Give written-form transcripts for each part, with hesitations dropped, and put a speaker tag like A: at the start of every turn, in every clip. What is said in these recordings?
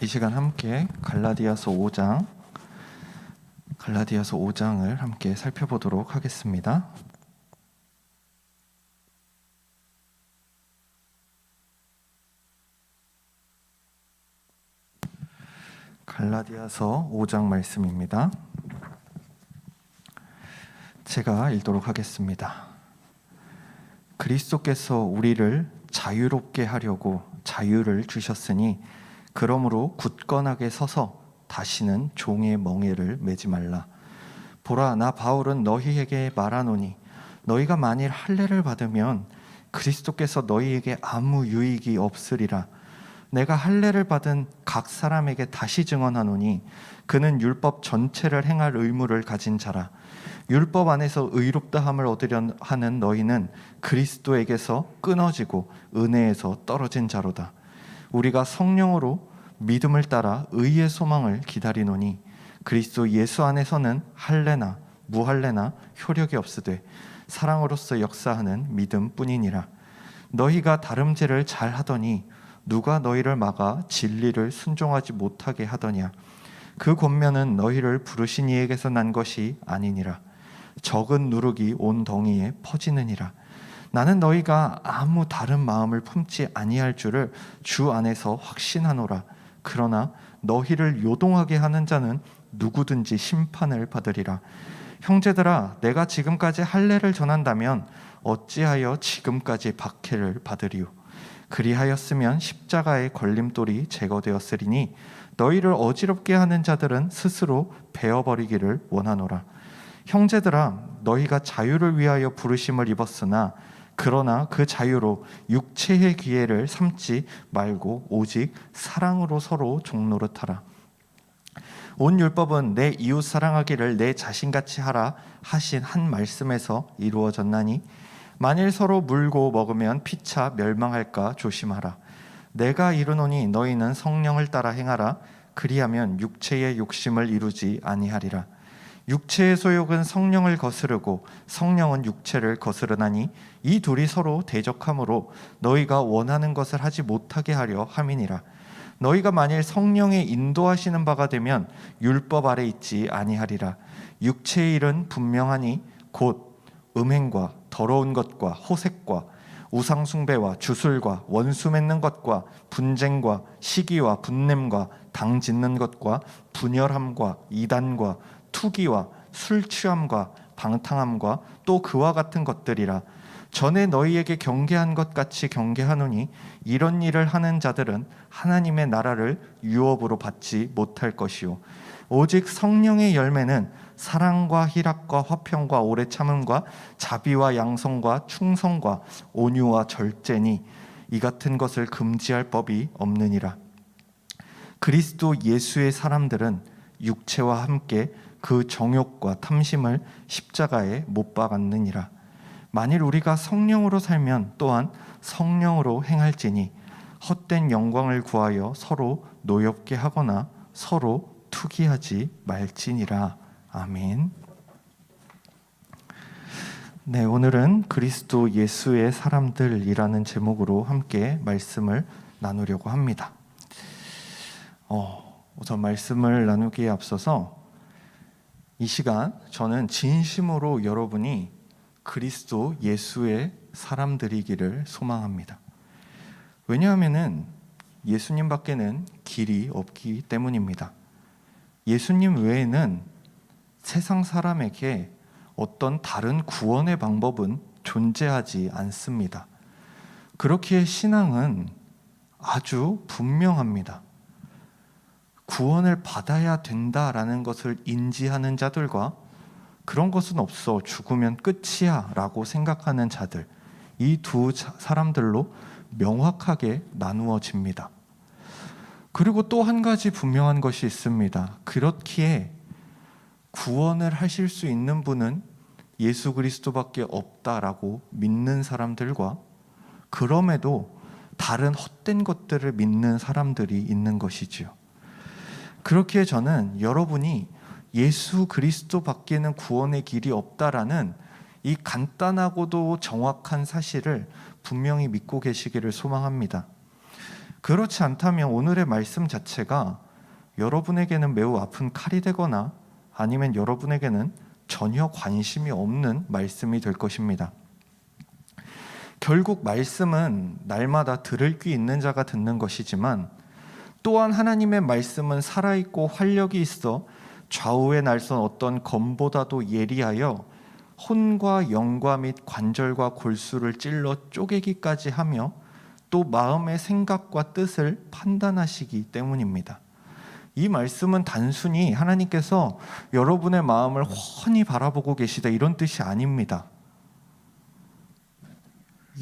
A: 이 시간 함께 갈라디아서 5장을 함께 살펴보도록 하겠습니다. 갈라디아서 5장 말씀입니다. 제가 읽도록 하겠습니다. 그리스도께서 우리를 자유롭게 하려고 자유를 주셨으니 그러므로 굳건하게 서서 다시는 종의 멍에를 매지 말라. 보라, 나 바울은 너희에게 말하노니 너희가 만일 할례를 받으면 그리스도께서 너희에게 아무 유익이 없으리라. 내가 할례를 받은 각 사람에게 다시 증언하노니 그는 율법 전체를 행할 의무를 가진 자라. 율법 안에서 의롭다함을 얻으려 하는 너희는 그리스도에게서 끊어지고 은혜에서 떨어진 자로다. 우리가 성령으로 믿음을 따라 의의 소망을 기다리노니 그리스도 예수 안에서는 할례나 무할례나 효력이 없으되 사랑으로서 역사하는 믿음뿐이니라. 너희가 다름질을 잘하더니 누가 너희를 막아 진리를 순종하지 못하게 하더냐. 그 권면은 너희를 부르신 이에게서 난 것이 아니니라. 적은 누룩이 온 덩이에 퍼지느니라. 나는 너희가 아무 다른 마음을 품지 아니할 줄을 주 안에서 확신하노라. 그러나 너희를 요동하게 하는 자는 누구든지 심판을 받으리라. 형제들아, 내가 지금까지 할례를 전한다면 어찌하여 지금까지 박해를 받으리요. 그리하였으면 십자가의 걸림돌이 제거되었으리니 너희를 어지럽게 하는 자들은 스스로 베어버리기를 원하노라. 형제들아, 너희가 자유를 위하여 부르심을 입었으나 그러나 그 자유로 육체의 기회를 삼지 말고 오직 사랑으로 서로 종노릇하라. 온 율법은 내 이웃 사랑하기를 내 자신같이 하라 하신 한 말씀에서 이루어졌나니 만일 서로 물고 먹으면 피차 멸망할까 조심하라. 내가 이르노니 너희는 성령을 따라 행하라. 그리하면 육체의 욕심을 이루지 아니하리라. 육체의 소욕은 성령을 거스르고 성령은 육체를 거스르나니 이 둘이 서로 대적하므로 너희가 원하는 것을 하지 못하게 하려 함이니라. 너희가 만일 성령의 인도하시는 바가 되면 율법 아래 있지 아니하리라. 육체의 일은 분명하니 곧 음행과 더러운 것과 호색과 우상 숭배와 주술과 원수 맺는 것과 분쟁과 시기와 분냄과 당 짓는 것과 분열함과 이단과 투기와 술 취함과 방탕함과 또 그와 같은 것들이라. 전에 너희에게 경계한 것 같이 경계하노니 이런 일을 하는 자들은 하나님의 나라를 유업으로 받지 못할 것이요 오직 성령의 열매는 사랑과 희락과 화평과 오래 참음과 자비와 양성과 충성과 온유와 절제니 이 같은 것을 금지할 법이 없느니라. 그리스도 예수의 사람들은 육체와 함께 그 정욕과 탐심을 십자가에 못 박았느니라. 만일 우리가 성령으로 살면 또한 성령으로 행할지니 헛된 영광을 구하여 서로 노엽게 하거나 서로 투기하지 말지니라. 아멘. 네, 오늘은 그리스도 예수의 사람들이라는 제목으로 함께 말씀을 나누려고 합니다. 우선 말씀을 나누기에 앞서서 이 시간 저는 진심으로 여러분이 그리스도 예수의 사람들이기를 소망합니다. 왜냐하면 예수님 밖에는 길이 없기 때문입니다. 예수님 외에는 세상 사람에게 어떤 다른 구원의 방법은 존재하지 않습니다. 그렇기에 신앙은 아주 분명합니다. 구원을 받아야 된다라는 것을 인지하는 자들과 그런 것은 없어 죽으면 끝이야 라고 생각하는 자들, 이 두 사람들로 명확하게 나누어집니다. 그리고 또 한 가지 분명한 것이 있습니다. 그렇기에 구원을 하실 수 있는 분은 예수 그리스도밖에 없다라고 믿는 사람들과 그럼에도 다른 헛된 것들을 믿는 사람들이 있는 것이지요. 그렇기에 저는 여러분이 예수 그리스도밖에는 구원의 길이 없다라는 이 간단하고도 정확한 사실을 분명히 믿고 계시기를 소망합니다. 그렇지 않다면 오늘의 말씀 자체가 여러분에게는 매우 아픈 칼이 되거나 아니면 여러분에게는 전혀 관심이 없는 말씀이 될 것입니다. 결국 말씀은 날마다 들을 귀 있는 자가 듣는 것이지만, 또한 하나님의 말씀은 살아있고 활력이 있어 좌우에 날선 어떤 검보다도 예리하여 혼과 영과 및 관절과 골수를 찔러 쪼개기까지 하며 또 마음의 생각과 뜻을 판단하시기 때문입니다. 이 말씀은 단순히 하나님께서 여러분의 마음을 훤히 바라보고 계시다, 이런 뜻이 아닙니다.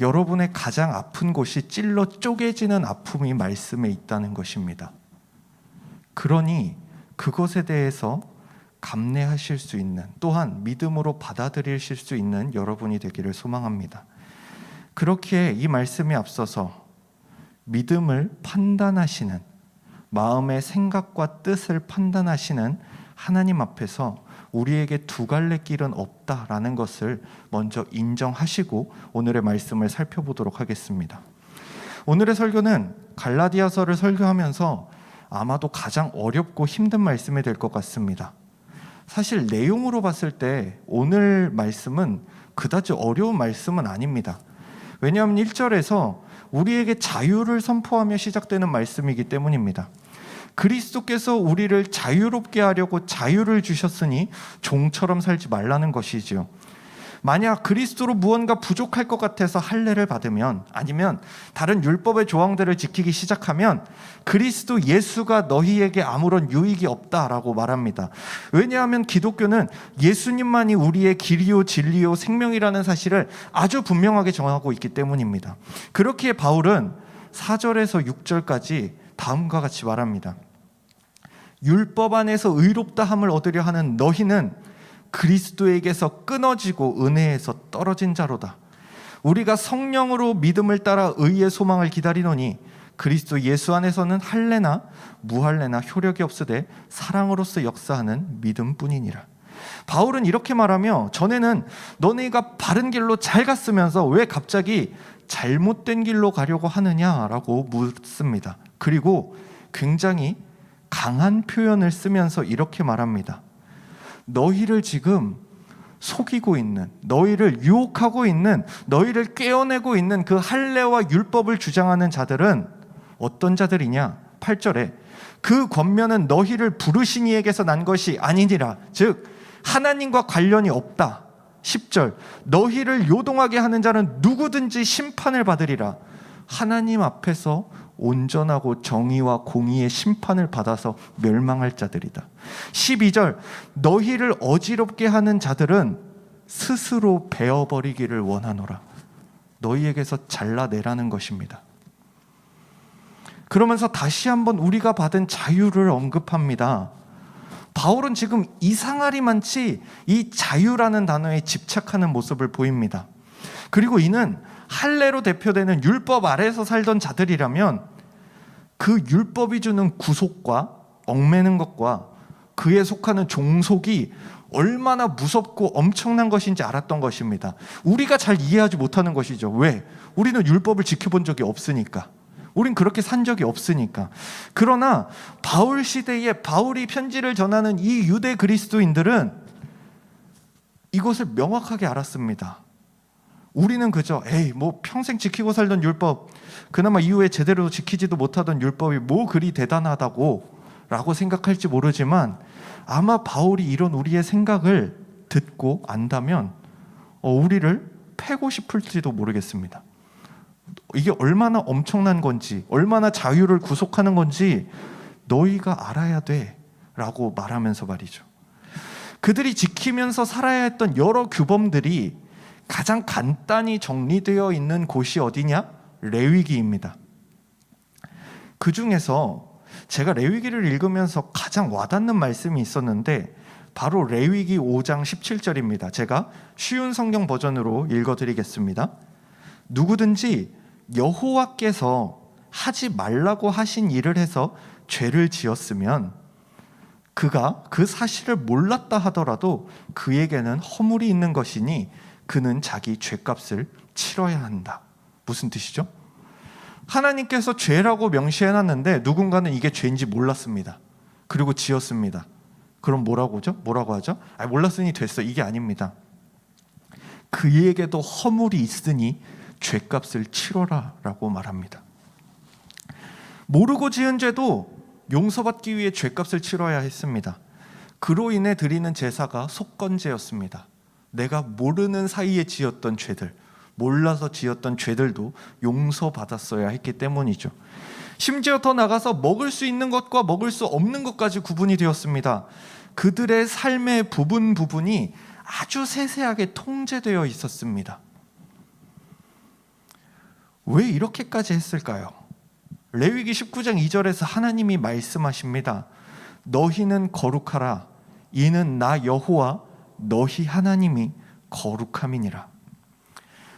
A: 여러분의 가장 아픈 곳이 찔러 쪼개지는 아픔이 말씀에 있다는 것입니다. 그러니 그것에 대해서 감내하실 수 있는, 또한 믿음으로 받아들이실 수 있는 여러분이 되기를 소망합니다. 그렇기에 이 말씀에 앞서서 믿음을 판단하시는, 마음의 생각과 뜻을 판단하시는 하나님 앞에서 우리에게 두 갈래 길은 없다라는 것을 먼저 인정하시고 오늘의 말씀을 살펴보도록 하겠습니다. 오늘의 설교는 갈라디아서를 설교하면서 아마도 가장 어렵고 힘든 말씀이 될 것 같습니다. 사실 내용으로 봤을 때 오늘 말씀은 그다지 어려운 말씀은 아닙니다. 왜냐하면 1절에서 우리에게 자유를 선포하며 시작되는 말씀이기 때문입니다. 그리스도께서 우리를 자유롭게 하려고 자유를 주셨으니 종처럼 살지 말라는 것이지요. 만약 그리스도로 무언가 부족할 것 같아서 할례를 받으면, 아니면 다른 율법의 조항들을 지키기 시작하면 그리스도 예수가 너희에게 아무런 유익이 없다라고 말합니다. 왜냐하면 기독교는 예수님만이 우리의 길이요 진리요 생명이라는 사실을 아주 분명하게 정하고 있기 때문입니다. 그렇기에 바울은 4절에서 6절까지 다음과 같이 말합니다. 율법 안에서 의롭다 함을 얻으려 하는 너희는 그리스도에게서 끊어지고 은혜에서 떨어진 자로다. 우리가 성령으로 믿음을 따라 의의 소망을 기다리노니 그리스도 예수 안에서는 할례나 무할례나 효력이 없으되 사랑으로서 역사하는 믿음뿐이니라. 바울은 이렇게 말하며, 전에는 너네가 바른 길로 잘 갔으면서 왜 갑자기 잘못된 길로 가려고 하느냐라고 묻습니다. 그리고 굉장히 강한 표현을 쓰면서 이렇게 말합니다. 너희를 지금 속이고 있는, 너희를 유혹하고 있는, 너희를 꿰어내고 있는 그 할례와 율법을 주장하는 자들은 어떤 자들이냐? 8절에 그 권면은 너희를 부르신 이에게서 난 것이 아니니라. 즉 하나님과 관련이 없다. 10절 너희를 요동하게 하는 자는 누구든지 심판을 받으리라. 하나님 앞에서 온전하고 정의와 공의의 심판을 받아서 멸망할 자들이다. 12절 너희를 어지럽게 하는 자들은 스스로 베어버리기를 원하노라. 너희에게서 잘라내라는 것입니다. 그러면서 다시 한번 우리가 받은 자유를 언급합니다. 바울은 지금 이상하리만치 이 자유라는 단어에 집착하는 모습을 보입니다. 그리고 이는 할례로 대표되는 율법 아래에서 살던 자들이라면 그 율법이 주는 구속과 얽매는 것과 그에 속하는 종속이 얼마나 무섭고 엄청난 것인지 알았던 것입니다. 우리가 잘 이해하지 못하는 것이죠. 왜? 우리는 율법을 지켜본 적이 없으니까. 우린 그렇게 산 적이 없으니까. 그러나 바울 시대에 바울이 편지를 전하는 이 유대 그리스도인들은 이것을 명확하게 알았습니다. 우리는 그저 뭐 평생 지키고 살던 율법, 그나마 이후에 제대로 지키지도 못하던 율법이 뭐 그리 대단하다고 라고 생각할지 모르지만, 아마 바울이 이런 우리의 생각을 듣고 안다면 우리를 패고 싶을지도 모르겠습니다. 이게 얼마나 엄청난 건지, 얼마나 자유를 구속하는 건지 너희가 알아야 돼 라고 말하면서 말이죠. 그들이 지키면서 살아야 했던 여러 규범들이 가장 간단히 정리되어 있는 곳이 어디냐? 레위기입니다. 그 중에서 제가 레위기를 읽으면서 가장 와닿는 말씀이 있었는데 바로 레위기 5장 17절입니다. 제가 쉬운 성경 버전으로 읽어드리겠습니다. 누구든지 여호와께서 하지 말라고 하신 일을 해서 죄를 지었으면 그가 그 사실을 몰랐다 하더라도 그에게는 허물이 있는 것이니 그는 자기 죄값을 치러야 한다. 무슨 뜻이죠? 하나님께서 죄라고 명시해놨는데 누군가는 이게 죄인지 몰랐습니다. 그리고 지었습니다. 그럼 뭐라고 하죠? 몰랐으니 됐어. 이게 아닙니다. 그에게도 허물이 있으니 죄값을 치러라 라고 말합니다. 모르고 지은 죄도 용서받기 위해 죄값을 치러야 했습니다. 그로 인해 드리는 제사가 속건제였습니다. 내가 모르는 사이에 지었던 죄들, 몰라서 지었던 죄들도 용서받았어야 했기 때문이죠. 심지어 더 나가서 먹을 수 있는 것과 먹을 수 없는 것까지 구분이 되었습니다. 그들의 삶의 부분이 아주 세세하게 통제되어 있었습니다. 왜 이렇게까지 했을까요? 레위기 19장 2절에서 하나님이 말씀하십니다. 너희는 거룩하라. 이는 나 여호와 너희 하나님이 거룩함이니라.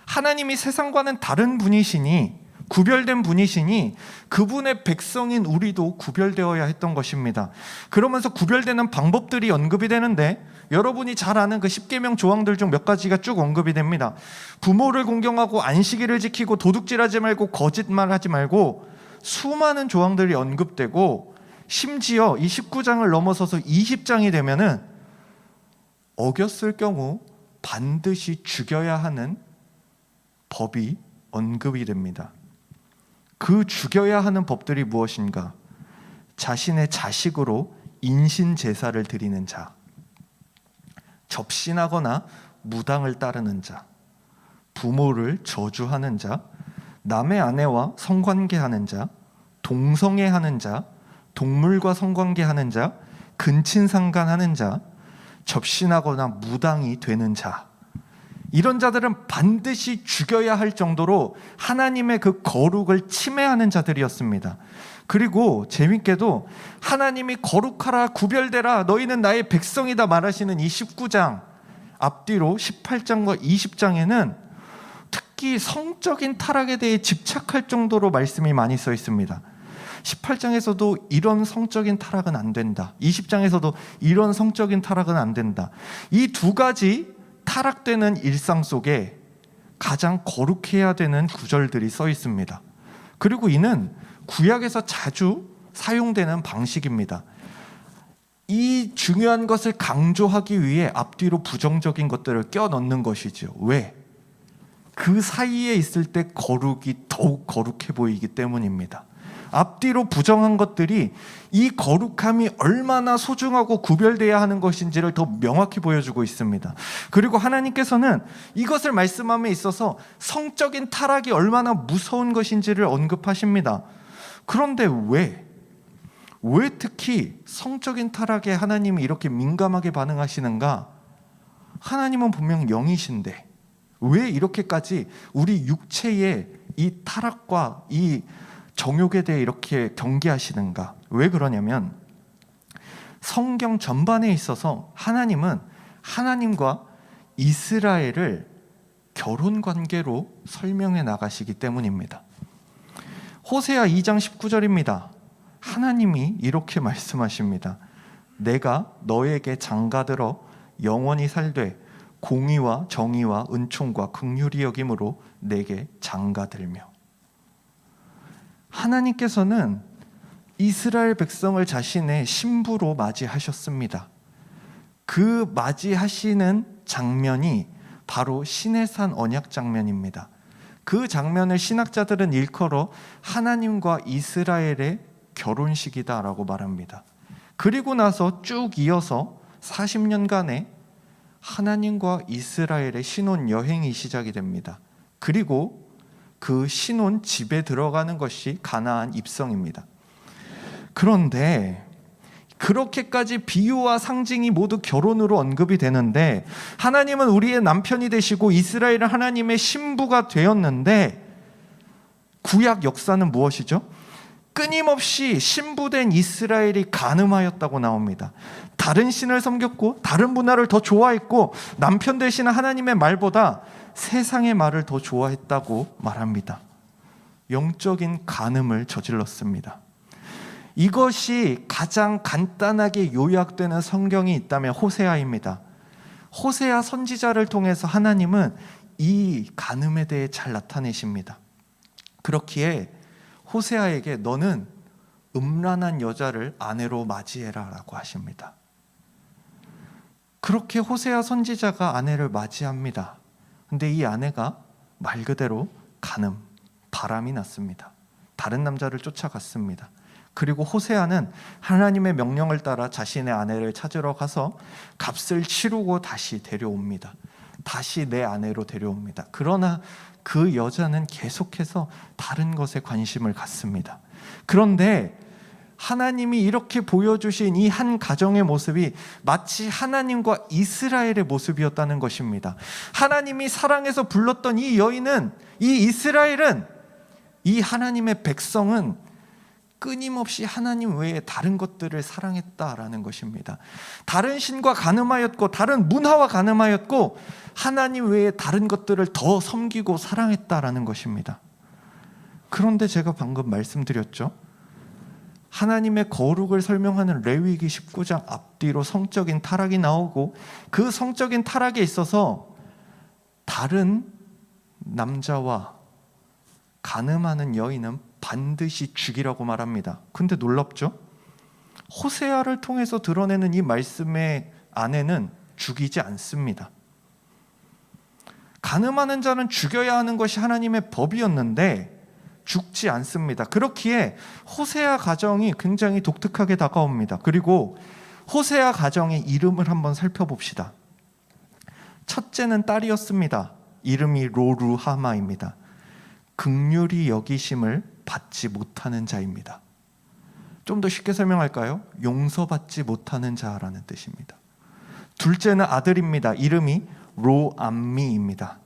A: 하나님이 세상과는 다른 분이시니, 구별된 분이시니 그분의 백성인 우리도 구별되어야 했던 것입니다. 그러면서 구별되는 방법들이 언급이 되는데, 여러분이 잘 아는 그 10계명 조항들 중 몇 가지가 쭉 언급이 됩니다. 부모를 공경하고 안식일을 지키고 도둑질하지 말고 거짓말하지 말고, 수많은 조항들이 언급되고, 심지어 이 19장을 넘어서서 20장이 되면은 어겼을 경우 반드시 죽여야 하는 법이 언급이 됩니다. 그 죽여야 하는 법들이 무엇인가? 자신의 자식으로 인신 제사를 드리는 자, 접신하거나 무당을 따르는 자, 부모를 저주하는 자, 남의 아내와 성관계하는 자, 동성애하는 자, 동물과 성관계하는 자, 근친상간하는 자, 접신하거나 무당이 되는 자, 이런 자들은 반드시 죽여야 할 정도로 하나님의 그 거룩을 침해하는 자들이었습니다. 그리고 재밌게도 하나님이 거룩하라, 구별되라, 너희는 나의 백성이다 말하시는 이 19장 앞뒤로 18장과 20장에는 특히 성적인 타락에 대해 집착할 정도로 말씀이 많이 써 있습니다. 18장에서도 이런 성적인 타락은 안 된다. 20장에서도 이런 성적인 타락은 안 된다. 이 두 가지 타락되는 일상 속에 가장 거룩해야 되는 구절들이 써 있습니다. 그리고 이는 구약에서 자주 사용되는 방식입니다. 이 중요한 것을 강조하기 위해 앞뒤로 부정적인 것들을 껴넣는 것이죠. 왜? 그 사이에 있을 때 거룩이 더욱 거룩해 보이기 때문입니다. 앞뒤로 부정한 것들이 이 거룩함이 얼마나 소중하고 구별돼야 하는 것인지를 더 명확히 보여주고 있습니다. 그리고 하나님께서는 이것을 말씀함에 있어서 성적인 타락이 얼마나 무서운 것인지를 언급하십니다. 그런데 왜 특히 성적인 타락에 하나님이 이렇게 민감하게 반응하시는가? 하나님은 분명 영이신데 왜 이렇게까지 우리 육체의 이 타락과 이 정욕에 대해 이렇게 경계하시는가? 왜 그러냐면 성경 전반에 있어서 하나님은 하나님과 이스라엘을 결혼 관계로 설명해 나가시기 때문입니다. 호세아 2장 19절입니다. 하나님이 이렇게 말씀하십니다. 내가 너에게 장가들어 영원히 살되 공의와 정의와 은총과 긍휼히 여김으로 내게 장가들며. 하나님께서는 이스라엘 백성을 자신의 신부로 맞이하셨습니다. 그 맞이하시는 장면이 바로 시내산 언약 장면입니다. 그 장면을 신학자들은 일컬어 하나님과 이스라엘의 결혼식이다라고 말합니다. 그리고 나서 쭉 이어서 40년간의 하나님과 이스라엘의 신혼 여행이 시작이 됩니다. 그리고 그 신혼 집에 들어가는 것이 가나안 입성입니다. 그런데 그렇게까지 비유와 상징이 모두 결혼으로 언급이 되는데 하나님은 우리의 남편이 되시고 이스라엘은 하나님의 신부가 되었는데 구약 역사는 무엇이죠? 끊임없이 신부된 이스라엘이 간음하였다고 나옵니다. 다른 신을 섬겼고 다른 문화를 더 좋아했고 남편 되시는 하나님의 말보다 세상의 말을 더 좋아했다고 말합니다. 영적인 간음을 저질렀습니다. 이것이 가장 간단하게 요약되는 성경이 있다면 호세아입니다. 호세아 선지자를 통해서 하나님은 이 간음에 대해 잘 나타내십니다. 그렇기에 호세아에게 너는 음란한 여자를 아내로 맞이해라 라고 하십니다. 그렇게 호세아 선지자가 아내를 맞이합니다. 근데 이 아내가 말 그대로 간음, 바람이 났습니다. 다른 남자를 쫓아갔습니다. 그리고 호세아는 하나님의 명령을 따라 자신의 아내를 찾으러 가서 값을 치르고 다시 데려옵니다. 다시 내 아내로 데려옵니다. 그러나 그 여자는 계속해서 다른 것에 관심을 갖습니다. 그런데 하나님이 이렇게 보여주신 이 한 가정의 모습이 마치 하나님과 이스라엘의 모습이었다는 것입니다. 하나님이 사랑해서 불렀던 이 여인은, 이 이스라엘은, 이 하나님의 백성은 끊임없이 하나님 외에 다른 것들을 사랑했다라는 것입니다. 다른 신과 간음하였고 다른 문화와 간음하였고 하나님 외에 다른 것들을 더 섬기고 사랑했다라는 것입니다. 그런데 제가 방금 말씀드렸죠. 하나님의 거룩을 설명하는 레위기 19장 앞뒤로 성적인 타락이 나오고 그 성적인 타락에 있어서 다른 남자와 간음하는 여인은 반드시 죽이라고 말합니다. 근데 놀랍죠? 호세아를 통해서 드러내는 이 말씀의 안에는 죽이지 않습니다. 간음하는 자는 죽여야 하는 것이 하나님의 법이었는데 죽지 않습니다. 그렇기에 호세아 가정이 굉장히 독특하게 다가옵니다. 그리고 호세아 가정의 이름을 한번 살펴봅시다. 첫째는 딸이었습니다. 이름이 로루하마입니다. 긍휼히 여기심을 받지 못하는 자입니다. 좀 더 쉽게 설명할까요? 용서받지 못하는 자라는 뜻입니다. 둘째는 아들입니다. 이름이 로암미입니다.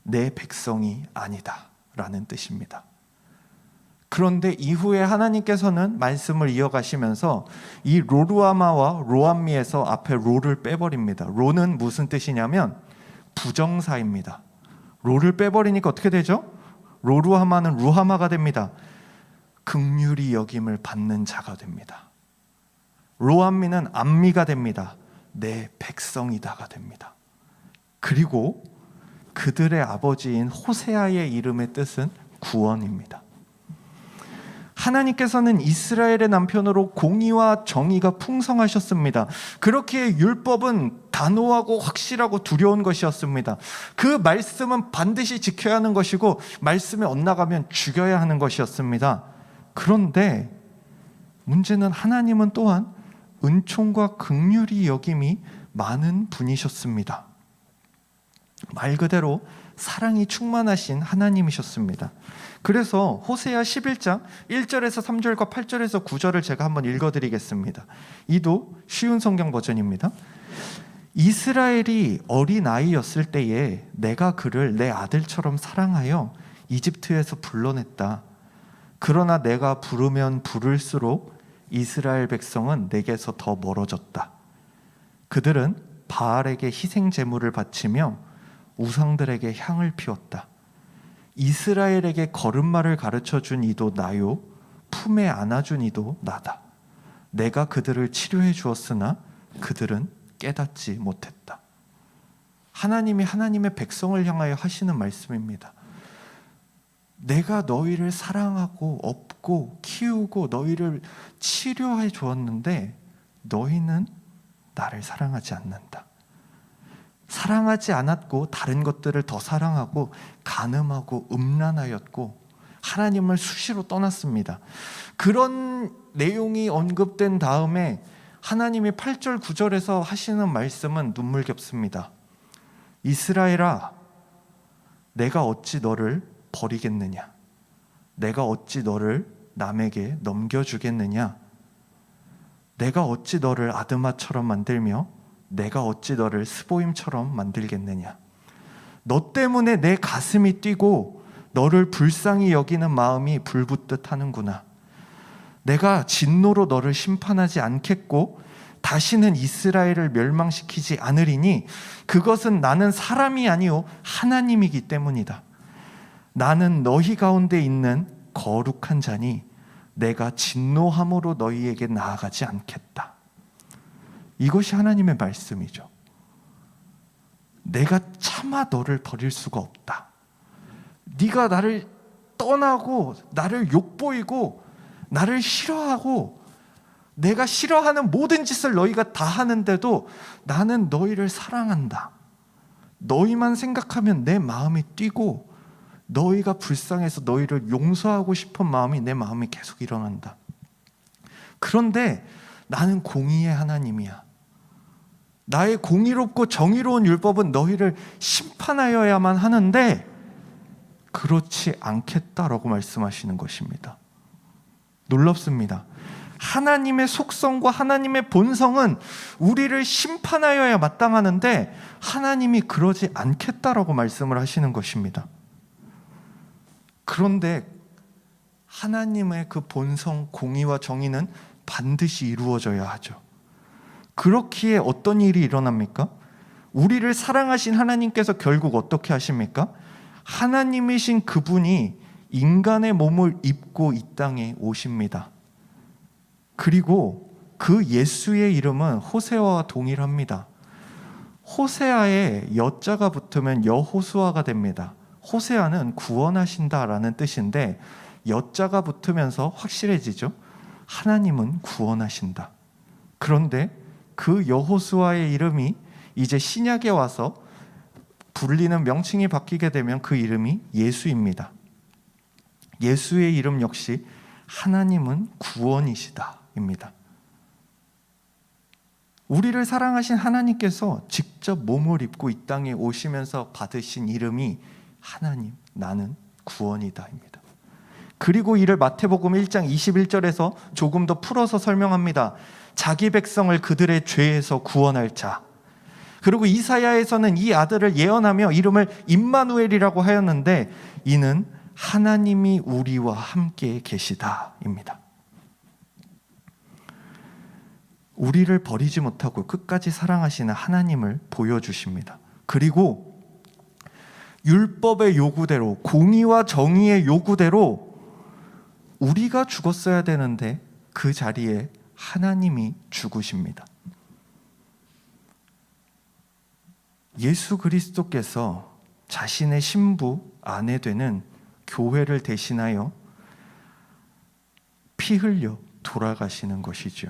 A: 내 백성이 아니다 라는 뜻입니다. 그런데 이후에 하나님께서는 말씀을 이어가시면서 이 로루아마와 로암미에서 앞에 로를 빼버립니다. 로는 무슨 뜻이냐면 부정사입니다. 로를 빼버리니까 어떻게 되죠? 로루하마는 루하마가 됩니다. 긍휼히 여김을 받는 자가 됩니다. 로암미는 암미가 됩니다. 내 백성이다가 됩니다. 그리고 그들의 아버지인 호세아의 이름의 뜻은 구원입니다. 하나님께서는 이스라엘의 남편으로 공의와 정의가 풍성하셨습니다. 그렇기에 율법은 단호하고 확실하고 두려운 것이었습니다. 그 말씀은 반드시 지켜야 하는 것이고 말씀에 엇나가면 죽여야 하는 것이었습니다. 그런데 문제는 하나님은 또한 은총과 긍휼히 여김이 많은 분이셨습니다. 말 그대로 사랑이 충만하신 하나님이셨습니다. 그래서 호세아 11장 1절에서 3절과 8절에서 9절을 제가 한번 읽어드리겠습니다. 이도 쉬운 성경 버전입니다. 이스라엘이 어린아이였을 때에 내가 그를 내 아들처럼 사랑하여 이집트에서 불러냈다. 그러나 내가 부르면 부를수록 이스라엘 백성은 내게서 더 멀어졌다. 그들은 바알에게 희생 제물을 바치며 우상들에게 향을 피웠다. 이스라엘에게 걸음마를 가르쳐준 이도 나요, 품에 안아준 이도 나다. 내가 그들을 치료해 주었으나 그들은 깨닫지 못했다. 하나님이 하나님의 백성을 향하여 하시는 말씀입니다. 내가 너희를 사랑하고 업고 키우고 너희를 치료해 주었는데 너희는 나를 사랑하지 않는다. 사랑하지 않았고 다른 것들을 더 사랑하고 간음하고 음란하였고 하나님을 수시로 떠났습니다. 그런 내용이 언급된 다음에 하나님이 8절 9절에서 하시는 말씀은 눈물겹습니다. 이스라엘아, 내가 어찌 너를 버리겠느냐? 내가 어찌 너를 남에게 넘겨주겠느냐? 내가 어찌 너를 아드마처럼 만들며 내가 어찌 너를 스보임처럼 만들겠느냐? 너 때문에 내 가슴이 뛰고 너를 불쌍히 여기는 마음이 불붙듯 하는구나. 내가 진노로 너를 심판하지 않겠고 다시는 이스라엘을 멸망시키지 않으리니 그것은 나는 사람이 아니요 하나님이기 때문이다. 나는 너희 가운데 있는 거룩한 자니 내가 진노함으로 너희에게 나아가지 않겠다. 이것이 하나님의 말씀이죠. 내가 차마 너를 버릴 수가 없다. 네가 나를 떠나고 나를 욕보이고 나를 싫어하고 내가 싫어하는 모든 짓을 너희가 다 하는데도 나는 너희를 사랑한다. 너희만 생각하면 내 마음이 뛰고 너희가 불쌍해서 너희를 용서하고 싶은 마음이 내 마음에 계속 일어난다. 그런데 나는 공의의 하나님이야. 나의 공의롭고 정의로운 율법은 너희를 심판하여야만 하는데 그렇지 않겠다라고 말씀하시는 것입니다. 놀랍습니다. 하나님의 속성과 하나님의 본성은 우리를 심판하여야 마땅하는데 하나님이 그러지 않겠다라고 말씀을 하시는 것입니다. 그런데 하나님의 그 본성, 공의와 정의는 반드시 이루어져야 하죠. 그렇기에 어떤 일이 일어납니까? 우리를 사랑하신 하나님께서 결국 어떻게 하십니까? 하나님이신 그분이 인간의 몸을 입고 이 땅에 오십니다. 그리고 그 예수의 이름은 호세아와 동일합니다. 호세아에 여자가 붙으면 여호수아가 됩니다. 호세아는 구원하신다라는 뜻인데 여자가 붙으면서 확실해지죠. 하나님은 구원하신다. 그런데 그 여호수아의 이름이 이제 신약에 와서 불리는 명칭이 바뀌게 되면 그 이름이 예수입니다. 예수의 이름 역시 하나님은 구원이시다입니다. 우리를 사랑하신 하나님께서 직접 몸을 입고 이 땅에 오시면서 받으신 이름이 하나님, 나는 구원이다입니다. 그리고 이를 마태복음 1장 21절에서 조금 더 풀어서 설명합니다. 자기 백성을 그들의 죄에서 구원할 자. 그리고 이사야에서는 이 아들을 예언하며 이름을 임마누엘이라고 하였는데 이는 하나님이 우리와 함께 계시다입니다. 우리를 버리지 못하고 끝까지 사랑하시는 하나님을 보여주십니다. 그리고 율법의 요구대로, 공의와 정의의 요구대로 우리가 죽었어야 되는데 그 자리에 하나님이 죽으십니다. 예수 그리스도께서 자신의 신부, 아내 되는 교회를 대신하여 피 흘려 돌아가시는 것이죠.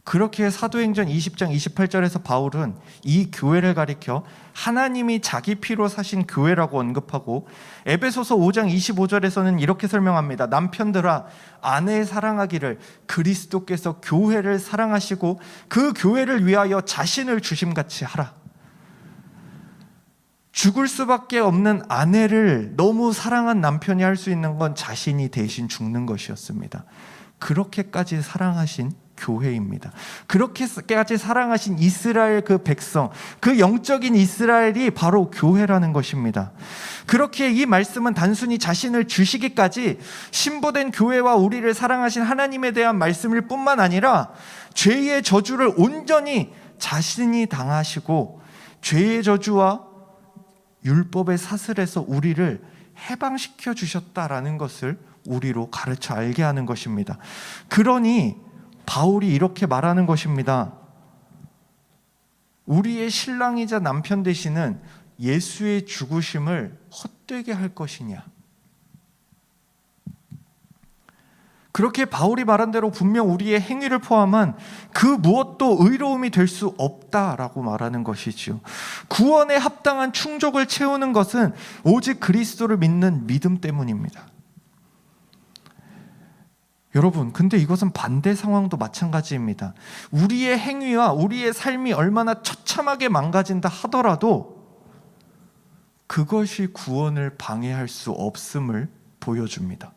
A: 그렇게 사도행전 20장 28절에서 바울은 이 교회를 가리켜 하나님이 자기 피로 사신 교회라고 언급하고 에베소서 5장 25절에서는 이렇게 설명합니다. 남편들아 아내 사랑하기를 그리스도께서 교회를 사랑하시고 그 교회를 위하여 자신을 주심같이 하라. 죽을 수밖에 없는 아내를 너무 사랑한 남편이 할 수 있는 건 자신이 대신 죽는 것이었습니다. 그렇게까지 사랑하신 교회입니다. 그렇게까지 사랑하신 이스라엘 그 백성, 그 영적인 이스라엘이 바로 교회라는 것입니다. 그렇게 이 말씀은 단순히 자신을 주시기까지 신부된 교회와 우리를 사랑하신 하나님에 대한 말씀일 뿐만 아니라 죄의 저주를 온전히 자신이 당하시고 죄의 저주와 율법의 사슬에서 우리를 해방시켜 주셨다라는 것을 우리로 가르쳐 알게 하는 것입니다. 그러니 바울이 이렇게 말하는 것입니다. 우리의 신랑이자 남편 되시는 예수의 죽으심을 헛되게 할 것이냐? 그렇게 바울이 말한 대로 분명 우리의 행위를 포함한 그 무엇도 의로움이 될 수 없다라고 말하는 것이지요. 구원에 합당한 충족을 채우는 것은 오직 그리스도를 믿는 믿음 때문입니다. 여러분, 근데 이것은 반대 상황도 마찬가지입니다. 우리의 행위와 우리의 삶이 얼마나 처참하게 망가진다 하더라도 그것이 구원을 방해할 수 없음을 보여줍니다.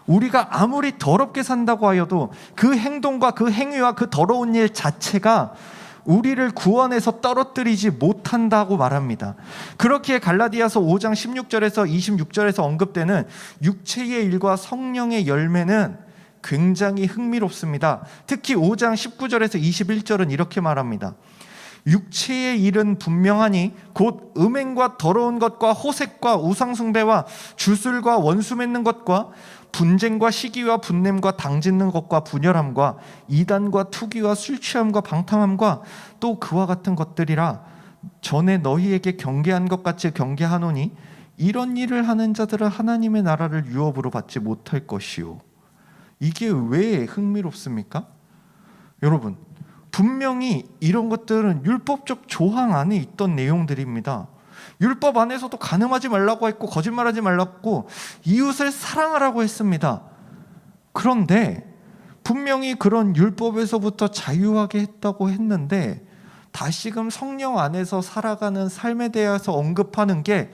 A: 우리가 아무리 더럽게 산다고 하여도 그 행동과 그 행위와 그 더러운 일 자체가 우리를 구원에서 떨어뜨리지 못한다고 말합니다. 그렇기에 갈라디아서 5장 16절에서 26절에서 언급되는 육체의 일과 성령의 열매는 굉장히 흥미롭습니다. 특히 5장 19절에서 21절은 이렇게 말합니다. 육체의 일은 분명하니 곧 음행과 더러운 것과 호색과 우상숭배와 주술과 원수 맺는 것과 분쟁과 시기와 분냄과 당짓는 것과 분열함과 이단과 투기와 술취함과 방탕함과 또 그와 같은 것들이라 전에 너희에게 경계한 것 같이 경계하노니 이런 일을 하는 자들은 하나님의 나라를 유업으로 받지 못할 것이요. 이게 왜 흥미롭습니까? 여러분, 분명히 이런 것들은 율법적 조항 안에 있던 내용들입니다. 율법 안에서도 간음하지 말라고 했고 거짓말하지 말라고 이웃을 사랑하라고 했습니다. 그런데 분명히 그런 율법에서부터 자유하게 했다고 했는데 다시금 성령 안에서 살아가는 삶에 대해서 언급하는 게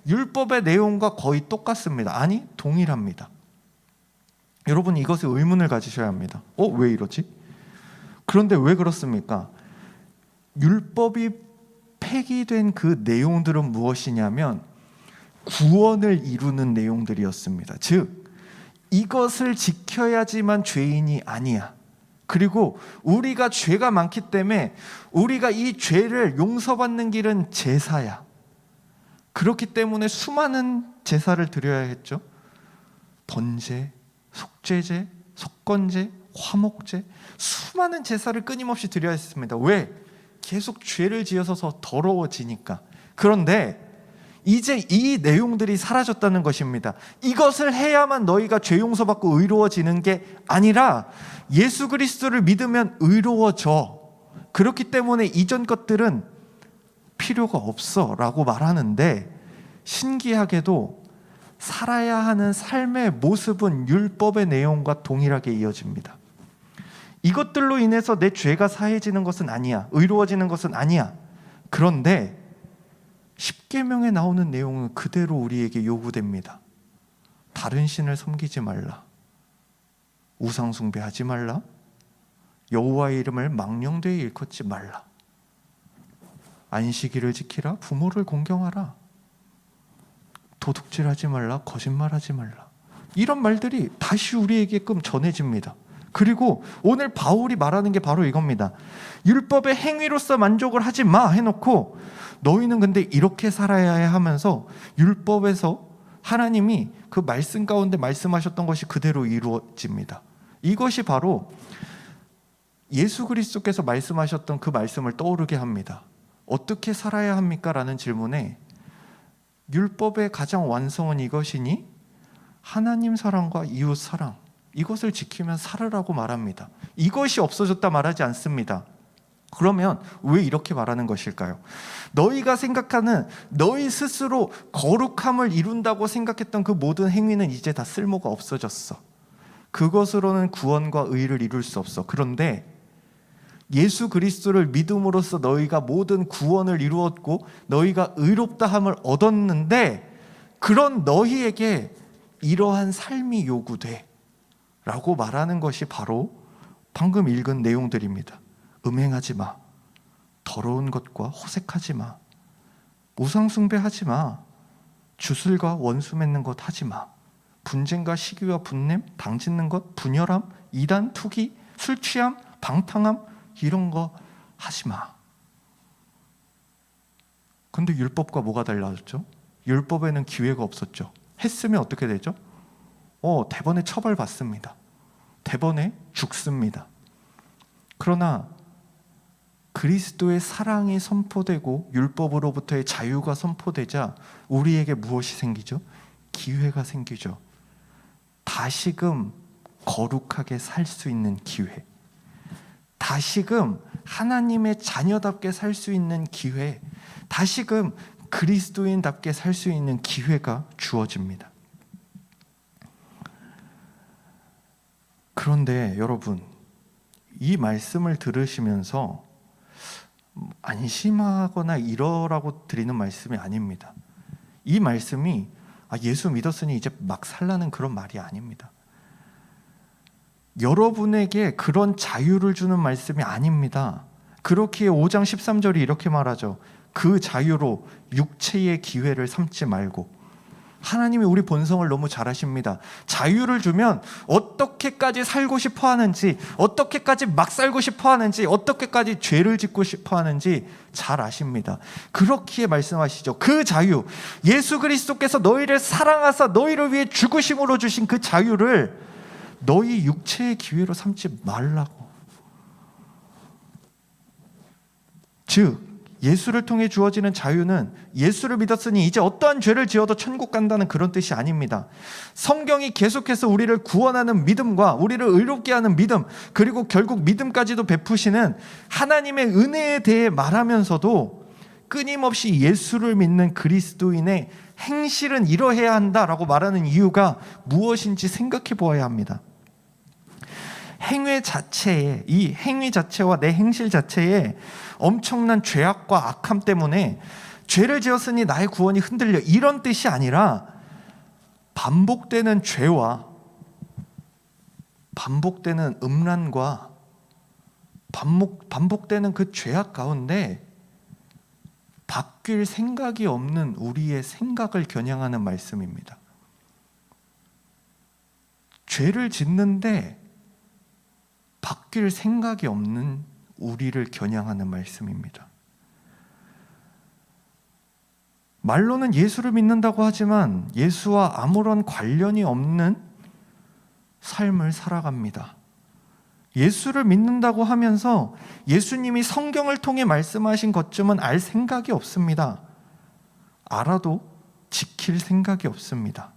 A: 율법의 내용과 거의 똑같습니다. 아니, 동일합니다. 여러분, 이것에 의문을 가지셔야 합니다. 왜 이러지? 그런데 왜 그렇습니까? 율법이 폐기된 그 내용들은 무엇이냐면 구원을 이루는 내용들이었습니다. 즉, 이것을 지켜야지만 죄인이 아니야. 그리고 우리가 죄가 많기 때문에 우리가 이 죄를 용서받는 길은 제사야. 그렇기 때문에 수많은 제사를 드려야 했죠. 번제, 속죄제, 속건제, 화목제, 수많은 제사를 끊임없이 드려야 했습니다. 왜? 계속 죄를 지어서 더러워지니까. 그런데 이제 이 내용들이 사라졌다는 것입니다. 이것을 해야만 너희가 죄 용서받고 의로워지는 게 아니라 예수 그리스도를 믿으면 의로워져. 그렇기 때문에 이전 것들은 필요가 없어 라고 말하는데, 신기하게도 살아야 하는 삶의 모습은 율법의 내용과 동일하게 이어집니다. 이것들로 인해서 내 죄가 사해지는 것은 아니야. 의로워지는 것은 아니야. 그런데 십계명에 나오는 내용은 그대로 우리에게 요구됩니다. 다른 신을 섬기지 말라. 우상 숭배하지 말라. 여호와의 이름을 망령되이 일컫지 말라. 안식일을 지키라. 부모를 공경하라. 도둑질하지 말라. 거짓말하지 말라. 이런 말들이 다시 우리에게끔 전해집니다. 그리고 오늘 바울이 말하는 게 바로 이겁니다. 율법의 행위로서 만족을 하지 마 해놓고 너희는 근데 이렇게 살아야 해 하면서 율법에서 하나님이 그 말씀 가운데 말씀하셨던 것이 그대로 이루어집니다. 이것이 바로 예수 그리스도께서 말씀하셨던 그 말씀을 떠오르게 합니다. 어떻게 살아야 합니까? 라는 질문에 율법의 가장 완성은 이것이니 하나님 사랑과 이웃 사랑, 이것을 지키면 살으라고 말합니다. 이것이 없어졌다 말하지 않습니다. 그러면 왜 이렇게 말하는 것일까요? 너희가 생각하는 너희 스스로 거룩함을 이룬다고 생각했던 그 모든 행위는 이제 다 쓸모가 없어졌어. 그것으로는 구원과 의를 이룰 수 없어. 그런데 예수 그리스도를 믿음으로써 너희가 모든 구원을 이루었고 너희가 의롭다함을 얻었는데 그런 너희에게 이러한 삶이 요구돼 라고 말하는 것이 바로 방금 읽은 내용들입니다. 음행하지 마. 더러운 것과 호색하지 마. 우상 숭배하지 마. 주술과 원수 맺는 것 하지 마. 분쟁과 시기와 분냄, 당짓는 것, 분열함, 이단, 투기, 술 취함, 방탕함, 이런 거 하지 마. 근데 율법과 뭐가 달라졌죠? 율법에는 기회가 없었죠. 했으면 어떻게 되죠? 대번에 처벌받습니다. 대번에 죽습니다. 그러나 그리스도의 사랑이 선포되고 율법으로부터의 자유가 선포되자 우리에게 무엇이 생기죠? 기회가 생기죠. 다시금 거룩하게 살 수 있는 기회, 다시금 하나님의 자녀답게 살 수 있는 기회, 다시금 그리스도인답게 살 수 있는 기회가 주어집니다. 그런데 여러분, 이 말씀을 들으시면서 안심하거나 이러라고 드리는 말씀이 아닙니다. 이 말씀이 예수 믿었으니 이제 막 살라는 그런 말이 아닙니다. 여러분에게 그런 자유를 주는 말씀이 아닙니다. 그렇기에 5장 13절이 이렇게 말하죠. 그 자유로 육체의 기회를 삼지 말고. 하나님이 우리 본성을 너무 잘 아십니다. 자유를 주면 어떻게까지 살고 싶어 하는지, 어떻게까지 막 살고 싶어 하는지, 어떻게까지 죄를 짓고 싶어 하는지 잘 아십니다. 그렇기에 말씀하시죠. 그 자유, 예수 그리스도께서 너희를 사랑하사 너희를 위해 죽으심으로 주신 그 자유를 너희 육체의 기회로 삼지 말라고. 즉 예수를 통해 주어지는 자유는 예수를 믿었으니 이제 어떠한 죄를 지어도 천국 간다는 그런 뜻이 아닙니다. 성경이 계속해서 우리를 구원하는 믿음과 우리를 의롭게 하는 믿음, 그리고 결국 믿음까지도 베푸시는 하나님의 은혜에 대해 말하면서도 끊임없이 예수를 믿는 그리스도인의 행실은 이러해야 한다라고 말하는 이유가 무엇인지 생각해 보아야 합니다. 행위 자체에, 이 행위 자체와 내 행실 자체에 엄청난 죄악과 악함 때문에 죄를 지었으니 나의 구원이 흔들려, 이런 뜻이 아니라 반복되는 죄와 반복되는 음란과 반복되는 그 죄악 가운데 바뀔 생각이 없는 우리의 생각을 겨냥하는 말씀입니다. 죄를 짓는데 바뀔 생각이 없는 우리를 겨냥하는 말씀입니다. 말로는 예수를 믿는다고 하지만 예수와 아무런 관련이 없는 삶을 살아갑니다. 예수를 믿는다고 하면서 예수님이 성경을 통해 말씀하신 것쯤은 알 생각이 없습니다. 알아도 지킬 생각이 없습니다.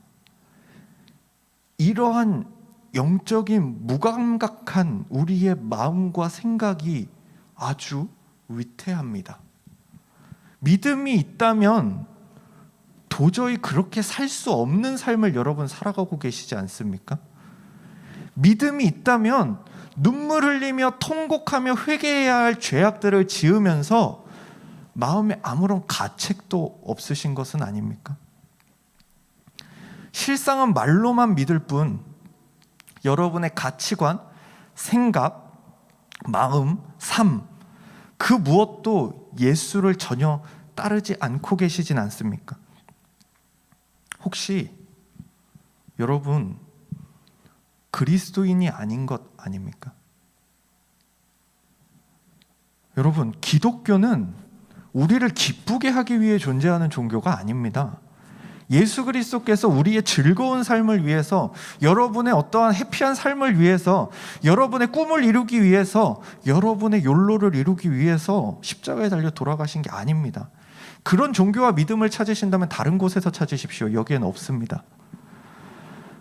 A: 이러한 영적인 무감각한 우리의 마음과 생각이 아주 위태합니다. 믿음이 있다면 도저히 그렇게 살 수 없는 삶을 여러분 살아가고 계시지 않습니까? 믿음이 있다면 눈물 흘리며 통곡하며 회개해야 할 죄악들을 지으면서 마음에 아무런 가책도 없으신 것은 아닙니까? 실상은 말로만 믿을 뿐 여러분의 가치관, 생각, 마음, 삶, 그 무엇도 예수를 전혀 따르지 않고 계시진 않습니까? 혹시 여러분 그리스도인이 아닌 것 아닙니까? 여러분, 기독교는 우리를 기쁘게 하기 위해 존재하는 종교가 아닙니다. 예수 그리스도께서 우리의 즐거운 삶을 위해서, 여러분의 어떠한 해피한 삶을 위해서, 여러분의 꿈을 이루기 위해서, 여러분의 욜로를 이루기 위해서 십자가에 달려 돌아가신 게 아닙니다. 그런 종교와 믿음을 찾으신다면 다른 곳에서 찾으십시오. 여기에는 없습니다.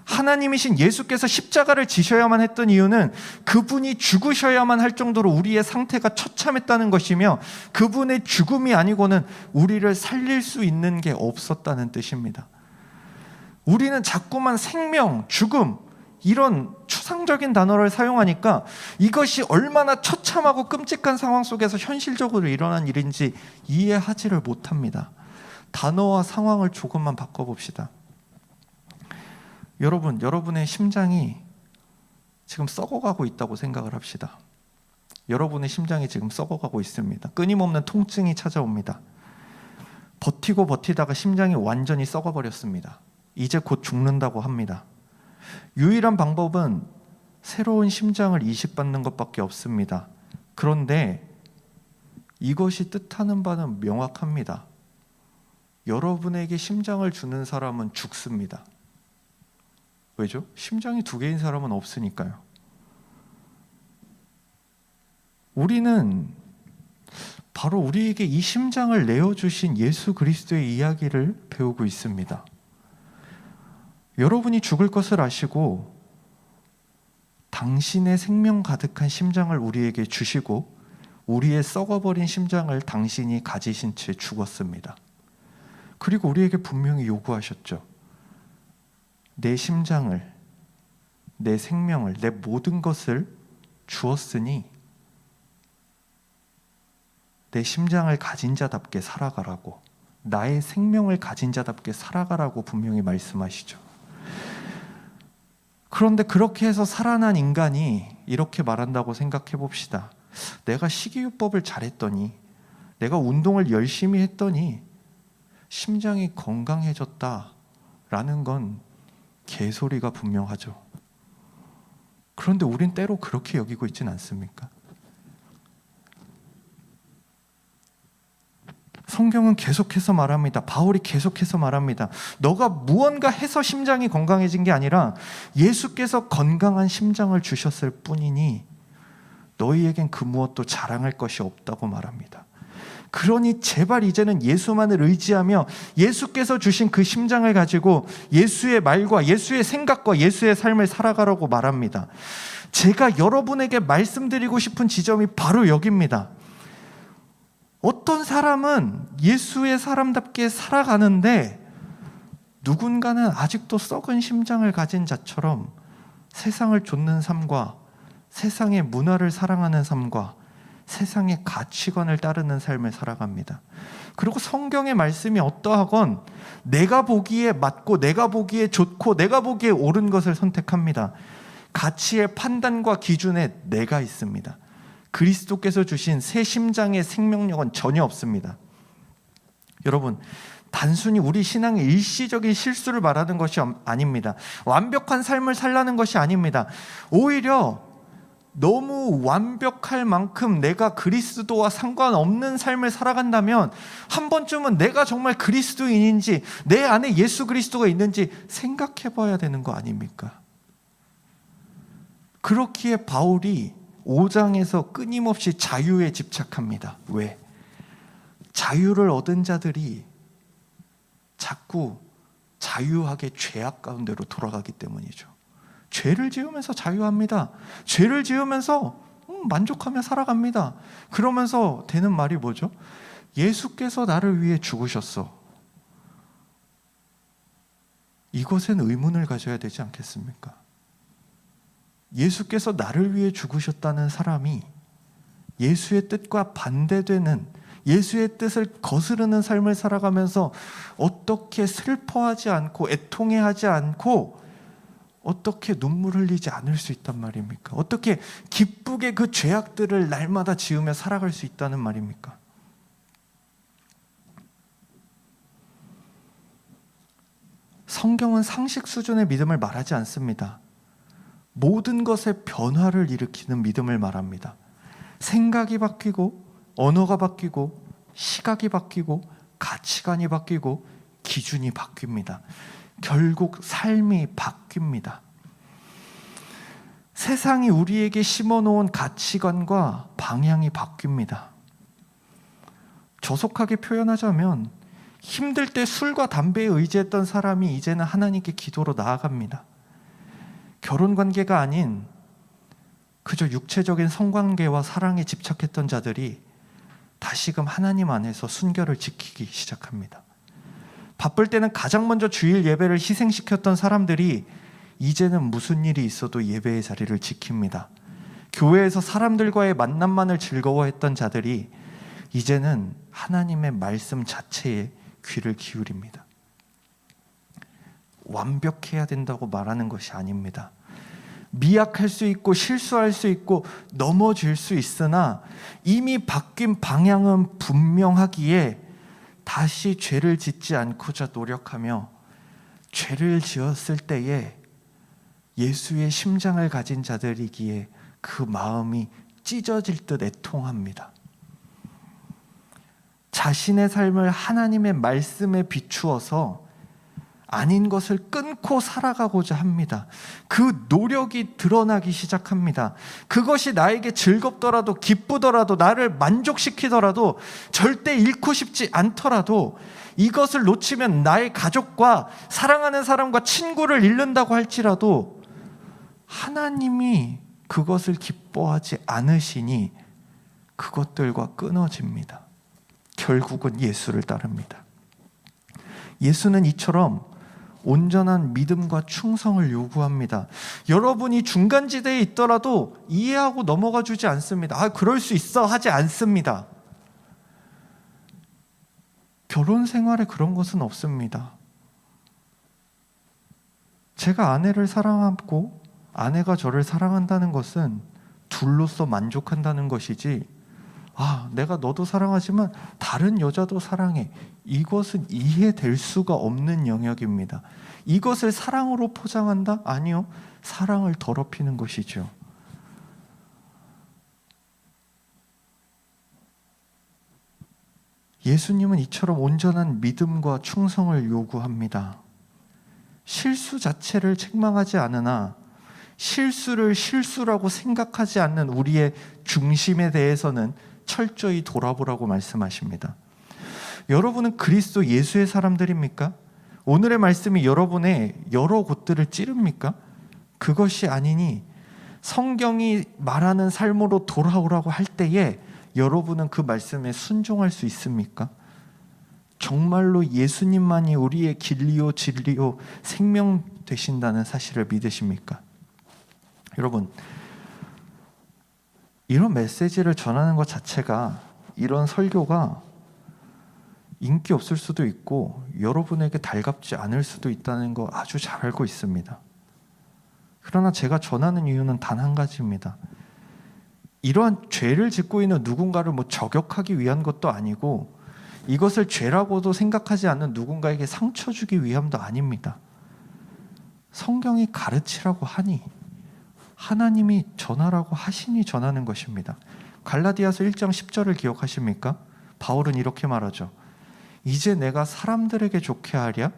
A: 하나님이신 예수께서 십자가를 지셔야만 했던 이유는 그분이 죽으셔야만 할 정도로 우리의 상태가 처참했다는 것이며, 그분의 죽음이 아니고는 우리를 살릴 수 있는 게 없었다는 뜻입니다. 우리는 자꾸만 생명, 죽음, 이런 추상적인 단어를 사용하니까 이것이 얼마나 처참하고 끔찍한 상황 속에서 현실적으로 일어난 일인지 이해하지를 못합니다. 단어와 상황을 조금만 바꿔봅시다. 여러분, 여러분의 심장이 지금 썩어가고 있다고 생각을 합시다. 여러분의 심장이 지금 썩어가고 있습니다. 끊임없는 통증이 찾아옵니다. 버티고 버티다가 심장이 완전히 썩어버렸습니다. 이제 곧 죽는다고 합니다. 유일한 방법은 새로운 심장을 이식받는 것밖에 없습니다. 그런데 이것이 뜻하는 바는 명확합니다. 여러분에게 심장을 주는 사람은 죽습니다. 왜죠? 심장이 2개인 사람은 없으니까요. 우리는 바로 우리에게 이 심장을 내어주신 예수 그리스도의 이야기를 배우고 있습니다. 여러분이 죽을 것을 아시고 당신의 생명 가득한 심장을 우리에게 주시고 우리의 썩어버린 심장을 당신이 가지신 채 죽었습니다. 그리고 우리에게 분명히 요구하셨죠. 내 심장을, 내 생명을, 내 모든 것을 주었으니 내 심장을 가진 자답게 살아가라고, 나의 생명을 가진 자답게 살아가라고 분명히 말씀하시죠. 그런데 그렇게 해서 살아난 인간이 이렇게 말한다고 생각해 봅시다. 내가 식이요법을 잘했더니, 내가 운동을 열심히 했더니 심장이 건강해졌다라는 건 개소리가 분명하죠. 그런데 우린 때로 그렇게 여기고 있진 않습니까? 성경은 계속해서 말합니다. 바울이 계속해서 말합니다. 너가 무언가 해서 심장이 건강해진 게 아니라 예수께서 건강한 심장을 주셨을 뿐이니 너희에겐 그 무엇도 자랑할 것이 없다고 말합니다. 그러니 제발 이제는 예수만을 의지하며 예수께서 주신 그 심장을 가지고 예수의 말과 예수의 생각과 예수의 삶을 살아가라고 말합니다. 제가 여러분에게 말씀드리고 싶은 지점이 바로 여기입니다. 어떤 사람은 예수의 사람답게 살아가는데 누군가는 아직도 썩은 심장을 가진 자처럼 세상을 좇는 삶과 세상의 문화를 사랑하는 삶과 세상의 가치관을 따르는 삶을 살아갑니다. 그리고 성경의 말씀이 어떠하건 내가 보기에 맞고 내가 보기에 좋고 내가 보기에 옳은 것을 선택합니다. 가치의 판단과 기준에 내가 있습니다. 그리스도께서 주신 새 심장의 생명력은 전혀 없습니다. 여러분, 단순히 우리 신앙의 일시적인 실수를 말하는 것이 아닙니다. 완벽한 삶을 살라는 것이 아닙니다. 오히려 너무 완벽할 만큼 내가 그리스도와 상관없는 삶을 살아간다면 한 번쯤은 내가 정말 그리스도인인지 내 안에 예수 그리스도가 있는지 생각해 봐야 되는 거 아닙니까? 그렇기에 바울이 5장에서 끊임없이 자유에 집착합니다. 왜? 자유를 얻은 자들이 자꾸 자유하게 죄악 가운데로 돌아가기 때문이죠. 죄를 지으면서 자유합니다. 죄를 지으면서 만족하며 살아갑니다. 그러면서 되는 말이 뭐죠? 예수께서 나를 위해 죽으셨어. 이것엔 의문을 가져야 되지 않겠습니까? 예수께서 나를 위해 죽으셨다는 사람이 예수의 뜻과 반대되는 예수의 뜻을 거스르는 삶을 살아가면서 어떻게 슬퍼하지 않고 애통해하지 않고 어떻게 눈물 흘리지 않을 수 있단 말입니까? 어떻게 기쁘게 그 죄악들을 날마다 지으며 살아갈 수 있다는 말입니까? 성경은 상식 수준의 믿음을 말하지 않습니다. 모든 것의 변화를 일으키는 믿음을 말합니다. 생각이 바뀌고 언어가 바뀌고 시각이 바뀌고 가치관이 바뀌고 기준이 바뀝니다. 결국 삶이 바뀝니다. 세상이 우리에게 심어놓은 가치관과 방향이 바뀝니다. 조속하게 표현하자면 힘들 때 술과 담배에 의지했던 사람이 이제는 하나님께 기도로 나아갑니다. 결혼관계가 아닌 그저 육체적인 성관계와 사랑에 집착했던 자들이 다시금 하나님 안에서 순결을 지키기 시작합니다. 바쁠 때는 가장 먼저 주일 예배를 희생시켰던 사람들이 이제는 무슨 일이 있어도 예배의 자리를 지킵니다. 교회에서 사람들과의 만남만을 즐거워했던 자들이 이제는 하나님의 말씀 자체에 귀를 기울입니다. 완벽해야 된다고 말하는 것이 아닙니다. 미약할 수 있고 실수할 수 있고 넘어질 수 있으나 이미 바뀐 방향은 분명하기에 다시 죄를 짓지 않고자 노력하며 죄를 지었을 때에 예수의 심장을 가진 자들이기에 그 마음이 찢어질 듯 애통합니다. 자신의 삶을 하나님의 말씀에 비추어서 아닌 것을 끊고 살아가고자 합니다. 그 노력이 드러나기 시작합니다. 그것이 나에게 즐겁더라도 기쁘더라도 나를 만족시키더라도 절대 잃고 싶지 않더라도 이것을 놓치면 나의 가족과 사랑하는 사람과 친구를 잃는다고 할지라도 하나님이 그것을 기뻐하지 않으시니 그것들과 끊어집니다. 결국은 예수를 따릅니다. 예수는 이처럼 온전한 믿음과 충성을 요구합니다. 여러분이 중간지대에 있더라도 이해하고 넘어가 주지 않습니다. 그럴 수 있어 하지 않습니다. 결혼 생활에 그런 것은 없습니다. 제가 아내를 사랑하고 아내가 저를 사랑한다는 것은 둘로서 만족한다는 것이지 내가 너도 사랑하지만 다른 여자도 사랑해. 이것은 이해될 수가 없는 영역입니다. 이것을 사랑으로 포장한다? 아니요. 사랑을 더럽히는 것이죠. 예수님은 이처럼 온전한 믿음과 충성을 요구합니다. 실수 자체를 책망하지 않으나 실수를 실수라고 생각하지 않는 우리의 중심에 대해서는 철저히 돌아보라고 말씀하십니다. 여러분은 그리스도 예수의 사람들입니까? 오늘의 말씀이 여러분의 여러 곳들을 찌릅니까? 그것이 아니니 성경이 말하는 삶으로 돌아오라고 할 때에 여러분은 그 말씀에 순종할 수 있습니까? 정말로 예수님만이 우리의 길이요 진리요 생명 되신다는 사실을 믿으십니까? 여러분, 이런 메시지를 전하는 것 자체가, 이런 설교가 인기 없을 수도 있고 여러분에게 달갑지 않을 수도 있다는 거 아주 잘 알고 있습니다. 그러나 제가 전하는 이유는 단 한 가지입니다. 이러한 죄를 짓고 있는 누군가를 저격하기 위한 것도 아니고, 이것을 죄라고도 생각하지 않는 누군가에게 상처 주기 위함도 아닙니다. 성경이 가르치라고 하니, 하나님이 전하라고 하시니 전하는 것입니다. 갈라디아서 1장 10절을 기억하십니까? 바울은 이렇게 말하죠. 이제 내가 사람들에게 좋게 하랴?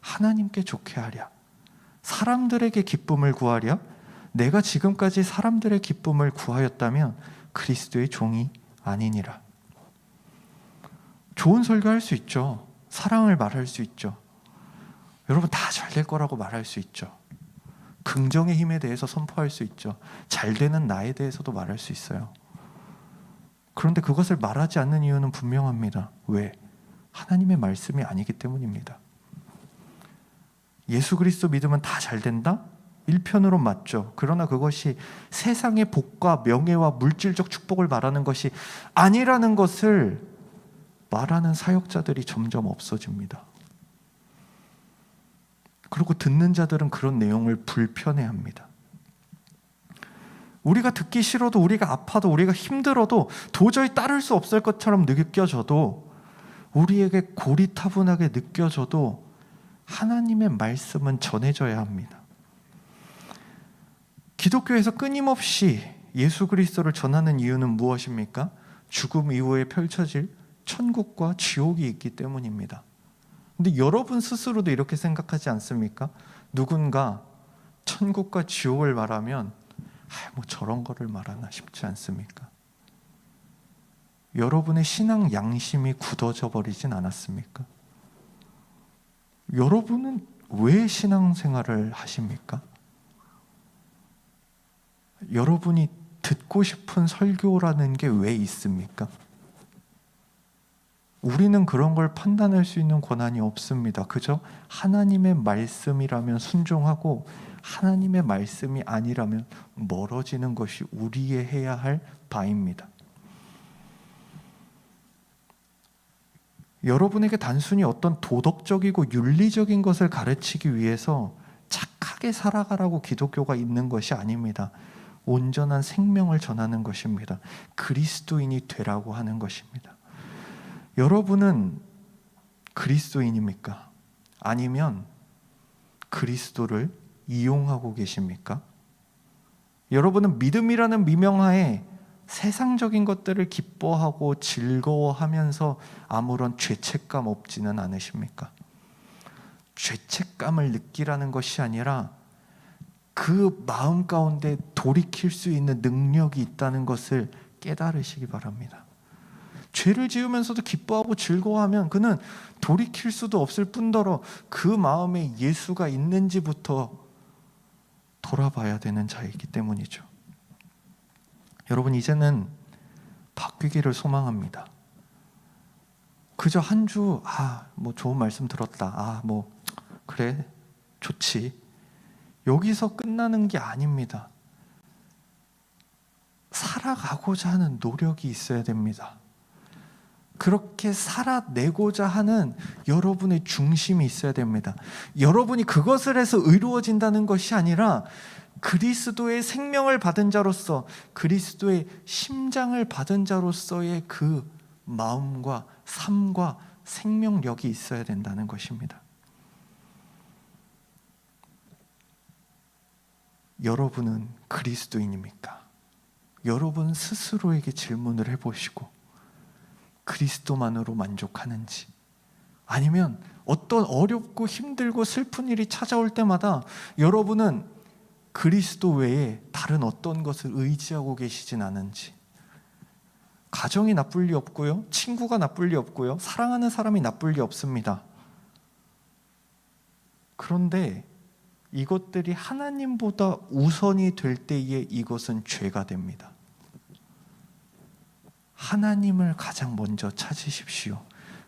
A: 하나님께 좋게 하랴? 사람들에게 기쁨을 구하랴? 내가 지금까지 사람들의 기쁨을 구하였다면 그리스도의 종이 아니니라. 좋은 설교할 수 있죠. 사랑을 말할 수 있죠. 여러분, 다 잘 될 거라고 말할 수 있죠. 긍정의 힘에 대해서 선포할 수 있죠. 잘 되는 나에 대해서도 말할 수 있어요. 그런데 그것을 말하지 않는 이유는 분명합니다. 왜? 하나님의 말씀이 아니기 때문입니다. 예수 그리스도 믿으면 다 잘 된다? 1편으로 맞죠. 그러나 그것이 세상의 복과 명예와 물질적 축복을 말하는 것이 아니라는 것을 말하는 사역자들이 점점 없어집니다. 그리고 듣는 자들은 그런 내용을 불편해합니다. 우리가 듣기 싫어도, 우리가 아파도, 우리가 힘들어도, 도저히 따를 수 없을 것처럼 느껴져도, 우리에게 고리타분하게 느껴져도 하나님의 말씀은 전해져야 합니다. 기독교에서 끊임없이 예수 그리스도를 전하는 이유는 무엇입니까? 죽음 이후에 펼쳐질 천국과 지옥이 있기 때문입니다. 근데 여러분 스스로도 이렇게 생각하지 않습니까? 누군가 천국과 지옥을 말하면 저런 거를 말하나 싶지 않습니까? 여러분의 신앙 양심이 굳어져 버리진 않았습니까? 여러분은 왜 신앙생활을 하십니까? 여러분이 듣고 싶은 설교라는 게 왜 있습니까? 우리는 그런 걸 판단할 수 있는 권한이 없습니다. 그저 하나님의 말씀이라면 순종하고, 하나님의 말씀이 아니라면 멀어지는 것이 우리의 해야 할 바입니다. 여러분에게 단순히 어떤 도덕적이고 윤리적인 것을 가르치기 위해서 착하게 살아가라고 기독교가 있는 것이 아닙니다. 온전한 생명을 전하는 것입니다. 그리스도인이 되라고 하는 것입니다. 여러분은 그리스도인입니까? 아니면 그리스도를 이용하고 계십니까? 여러분은 믿음이라는 미명하에 세상적인 것들을 기뻐하고 즐거워하면서 아무런 죄책감 없지는 않으십니까? 죄책감을 느끼라는 것이 아니라 그 마음 가운데 돌이킬 수 있는 능력이 있다는 것을 깨달으시기 바랍니다. 죄를 지으면서도 기뻐하고 즐거워하면 그는 돌이킬 수도 없을 뿐더러 그 마음에 예수가 있는지부터 돌아봐야 되는 자이기 때문이죠. 여러분, 이제는 바뀌기를 소망합니다. 그저 한 주 좋은 말씀 들었다. 그래, 좋지. 여기서 끝나는 게 아닙니다. 살아가고자 하는 노력이 있어야 됩니다. 그렇게 살아내고자 하는 여러분의 중심이 있어야 됩니다. 여러분이 그것을 해서 의로워진다는 것이 아니라 그리스도의 생명을 받은 자로서, 그리스도의 심장을 받은 자로서의 그 마음과 삶과 생명력이 있어야 된다는 것입니다. 여러분은 그리스도인입니까? 여러분 스스로에게 질문을 해보시고, 그리스도만으로 만족하는지, 아니면 어떤 어렵고 힘들고 슬픈 일이 찾아올 때마다 여러분은 그리스도 외에 다른 어떤 것을 의지하고 계시진 않은지, 가정이 나쁠 리 없고요, 친구가 나쁠 리 없고요, 사랑하는 사람이 나쁠 리 없습니다. 그런데 이것들이 하나님보다 우선이 될 때에 이것은 죄가 됩니다. 하나님을 가장 먼저 찾으십시오.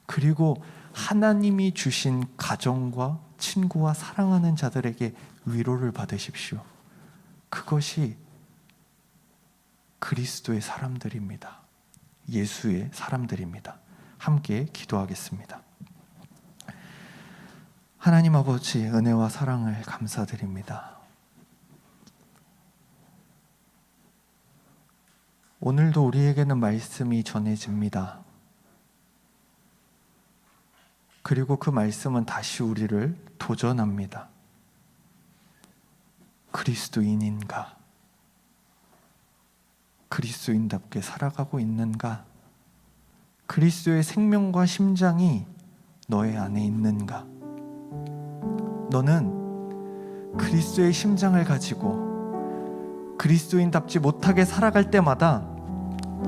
A: 그리고 하나님이 주신 가정과 친구와 사랑하는 자들에게 위로를 받으십시오. 그것이 그리스도의 사람들입니다. 예수의 사람들입니다. 함께 기도하겠습니다. 하나님 아버지, 은혜와 사랑을 감사드립니다. 오늘도 우리에게는 말씀이 전해집니다. 그리고 그 말씀은 다시 우리를 도전합니다. 그리스도인인가? 그리스도인답게 살아가고 있는가? 그리스도의 생명과 심장이 너의 안에 있는가? 너는 그리스도의 심장을 가지고 그리스도인답지 못하게 살아갈 때마다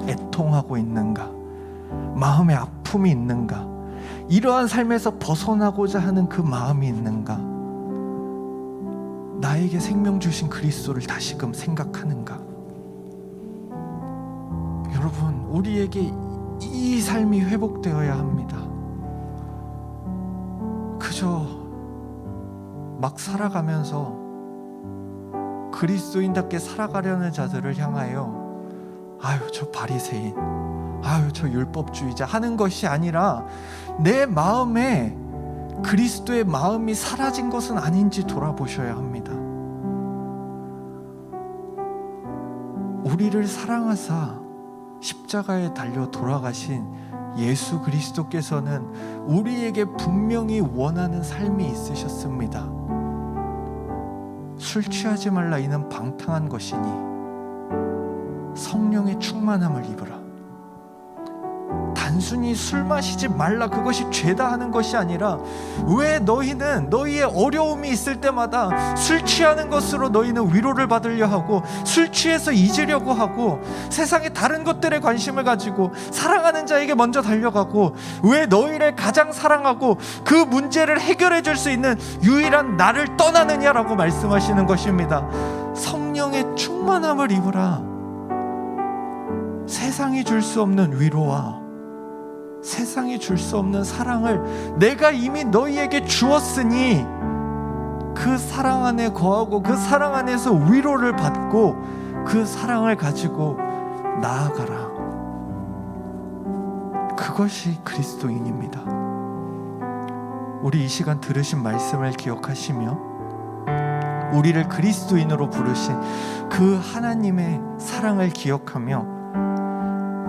A: 애통하고 있는가? 마음에 아픔이 있는가? 이러한 삶에서 벗어나고자 하는 그 마음이 있는가? 나에게 생명 주신 그리스도를 다시금 생각하는가? 여러분, 우리에게 이 삶이 회복되어야 합니다. 그저 막 살아가면서 그리스도인답게 살아가려는 자들을 향하여 아유 저 바리새인, 아유 저 율법주의자 하는 것이 아니라 내 마음에 그리스도의 마음이 사라진 것은 아닌지 돌아보셔야 합니다. 우리를 사랑하사 십자가에 달려 돌아가신 예수 그리스도께서는 우리에게 분명히 원하는 삶이 있으셨습니다. 술 취하지 말라 이는 방탕한 것이니 성령의 충만함을 입으라. 단순히 술 마시지 말라 그것이 죄다 하는 것이 아니라 왜 너희는 너희의 어려움이 있을 때마다 술 취하는 것으로 너희는 위로를 받으려 하고 술 취해서 잊으려고 하고 세상의 다른 것들에 관심을 가지고 사랑하는 자에게 먼저 달려가고 왜 너희를 가장 사랑하고 그 문제를 해결해 줄 수 있는 유일한 나를 떠나느냐라고 말씀하시는 것입니다. 성령의 충만함을 입으라. 세상이 줄 수 없는 위로와 세상이 줄 수 없는 사랑을 내가 이미 너희에게 주었으니 그 사랑 안에 거하고 그 사랑 안에서 위로를 받고 그 사랑을 가지고 나아가라. 그것이 그리스도인입니다. 우리 이 시간 들으신 말씀을 기억하시며 우리를 그리스도인으로 부르신 그 하나님의 사랑을 기억하며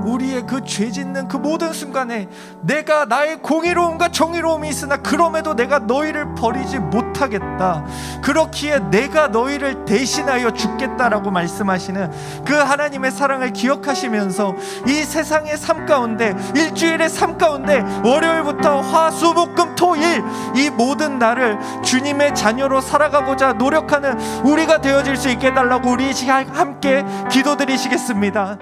A: 우리의 그 죄짓는 그 모든 순간에 내가 나의 공의로움과 정의로움이 있으나 그럼에도 내가 너희를 버리지 못하겠다. 그렇기에 내가 너희를 대신하여 죽겠다라고 말씀하시는 그 하나님의 사랑을 기억하시면서 이 세상의 삶 가운데 일주일의 삶 가운데 월요일부터 화, 수, 목, 금, 토, 일 이 모든 날을 주님의 자녀로 살아가고자 노력하는 우리가 되어질 수 있게 해달라고 우리 함께 기도드리시겠습니다.